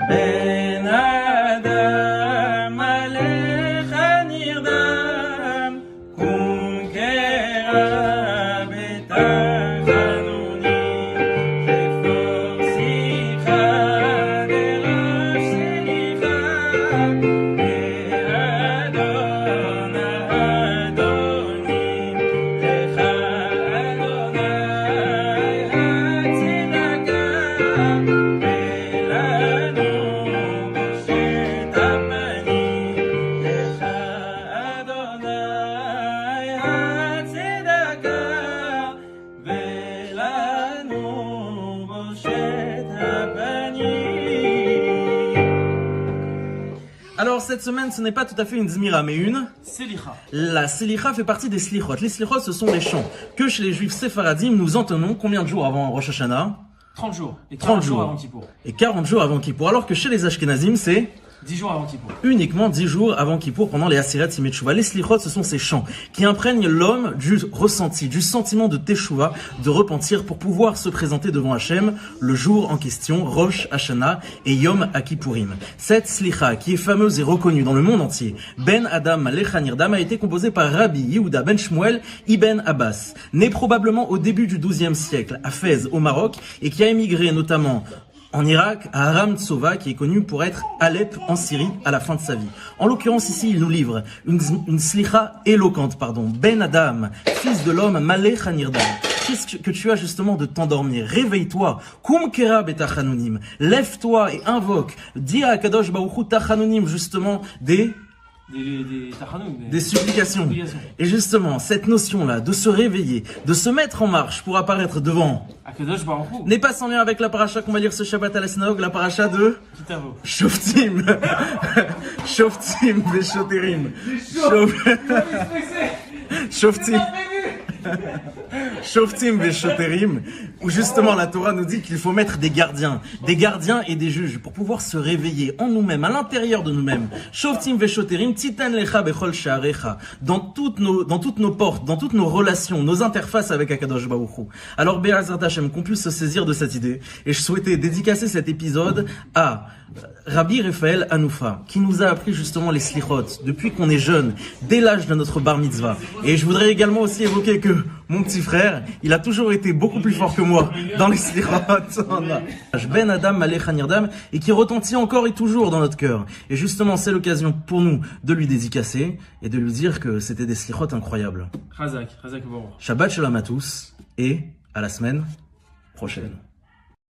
Ben Adam Alecha Nirdam Kum Kera Betachanuni Refor Sicha Derash Selicha Be'adon Adonim Lecha Adonai Hatzedaka Alors cette semaine, ce n'est pas tout à fait une Zmira, mais une Selicha. La Selicha fait partie des Slichot. Les Slichot, ce sont les chants que chez les Juifs séfaradim, nous entonnons combien de jours avant Rosh Hashanah? 30 jours. Et 30 jours jours. avant Kippour. Et 40 jours avant Kippour. Alors que chez les Ashkenazim, c'est 10 jours avant Kippour. uniquement 10 jours avant Kippour pendant les Asirat Simet Tshuva. Les Slichot, ce sont ces chants qui imprègnent l'homme du ressenti, du sentiment de Teshuva, de repentir pour pouvoir se présenter devant Hachem le jour en question, Rosh Hashanah et Yom HaKippourim. Cette Slicha, qui est fameuse et reconnue dans le monde entier, Ben Adam Alecha Nirdam, a été composée par Rabbi Yehuda Ben Shmuel Ibn Abbas, né probablement au début du XIIe siècle à Fès au Maroc et qui a émigré notamment en Irak, à Aram Tsova, qui est connu pour être Alep en Syrie à la fin de sa vie. En l'occurrence, ici, il nous livre une slicha éloquente, Ben Adam, fils de l'homme, Malech Nirdam. Qu'est-ce que tu as justement de t'endormir? Réveille-toi. Kum kera betachanonim. Lève-toi et invoque. Dis à Kadosh Baruch Hu tachanonim, justement, des supplications. Et justement, cette notion-là de se réveiller, de se mettre en marche pour apparaître devant Akadosh Baruch Hu n'est pas sans lien avec la paracha qu'on va lire ce Shabbat à la synagogue, la paracha de Kitavo. Shoftim. Shoftim Veshoterim. Shoftim. Shoftim Veshoterim, où justement la Torah nous dit qu'il faut mettre des gardiens et des juges pour pouvoir se réveiller en nous-mêmes, à l'intérieur de nous-mêmes. Shoftim Veshoterim, Titan Lecha Bechol Sha'arecha, dans toutes nos portes, dans toutes nos relations, nos interfaces avec Akadosh Baruch Hu. Alors Be'ezrat Hashem, qu'on puisse se saisir de cette idée, et je souhaitais dédicacer cet épisode à Rabbi Raphaël Hanoufa, qui nous a appris justement les slichot depuis qu'on est jeune, dès l'âge de notre bar mitzvah. Et je voudrais également aussi évoquer que mon petit frère, il a toujours été beaucoup plus fort que moi dans les slichot. Ben Adam Alecha Nirdam, et qui retentit encore et toujours dans notre cœur. Et justement, c'est l'occasion pour nous de lui dédicacer et de lui dire que c'était des slichot incroyables. Chazak Baruch. Shabbat Shalom à tous et à la semaine prochaine.